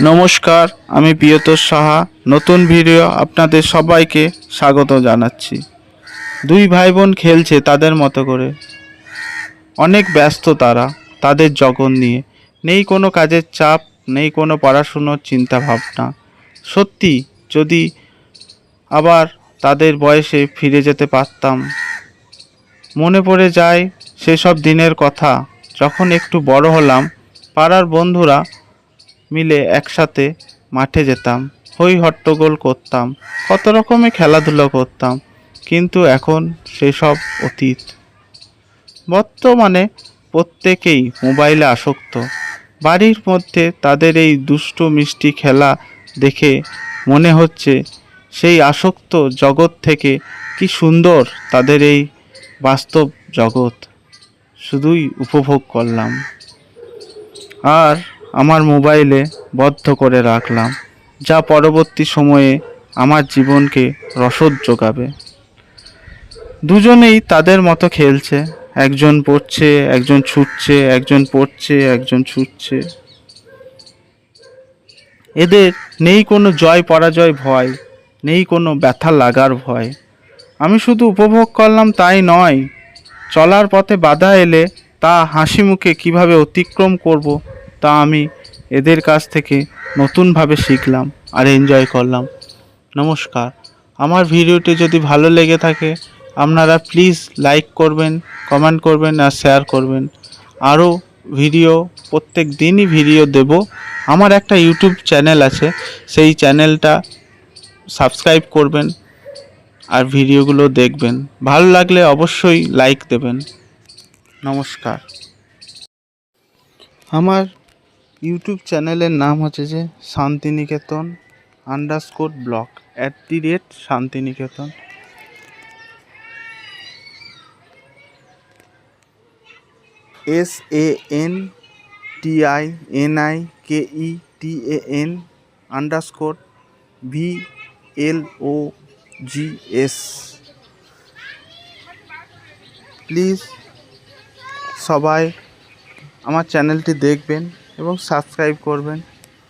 নমস্কার, আমি প্রিয়তোষ সাহা। নতুন ভিডিও আপনাদের সবাইকে স্বাগত জানাচ্ছি। দুই ভাই বোন খেলছে তাদের মতো করে। অনেক ব্যস্ত তারা তাদের জগৎ নিয়ে। নেই কোনো কাজের চাপ, নেই কোনো পড়াশুনোর চিন্তা ভাবনা। সত্যি যদি আবার তাদের বয়সে ফিরে যেতে পারতাম। মনে পড়ে যায় সেসব দিনের কথা, যখন একটু বড় হলাম। পাড়ার বন্ধুরা মিলে একসাথে মাঠে যেতাম, হই হট্টগোল করতাম, কত রকমের খেলাধুলো করতাম। কিন্তু এখন সেসব অতীত। বর্তমানে প্রত্যেকেই মোবাইলে আসক্ত। বাড়ির মধ্যে তাদের এই দুষ্টু মিষ্টি খেলা দেখে মনে হচ্ছে সেই আসক্ত জগৎ থেকে কি সুন্দর তাদের এই বাস্তব জগৎ শুধুই উপভোগ করলাম আর আমার মোবাইলে বদ্ধ করে রাখলাম, যা পরবর্তী সময়ে আমার জীবনকে রসদ যোগাবে। দুজনেই তাদের মতো খেলছে, একজন পড়ছে, একজন ছুটছে, একজন পড়ছে, একজন ছুটছে। এদের নেই কোনো জয় পরাজয় ভয়, নেই কোনো ব্যথা লাগার ভয়। আমি শুধু উপভোগ করলাম তাই নয়, চলার পথে বাধা এলে তা হাসি মুখে কীভাবে অতিক্রম করব তা আমি এদের কাছ থেকে নতুনভাবে শিখলাম আর এনজয় করলাম। নমস্কার। আমার ভিডিওটি যদি ভালো লেগে থাকে আপনারা প্লিজ লাইক করবেন, কমেন্ট করবেন আর শেয়ার করবেন। আরও ভিডিও প্রত্যেক দিনই ভিডিও দেব। আমার একটা ইউটিউব চ্যানেল আছে, সেই চ্যানেলটা সাবস্ক্রাইব করবেন আর ভিডিওগুলো দেখবেন। ভালো লাগলে অবশ্যই লাইক দেবেন। নমস্কার। আমার ইউটিউব চ্যানেলের নাম হচ্ছে যে Santiniketan _blog @Santiniketan. SANTINIKETAN_VLOGS। Please সবাই আমার চ্যানেলটি দেখবেন এবং সাবস্ক্রাইব করবেন।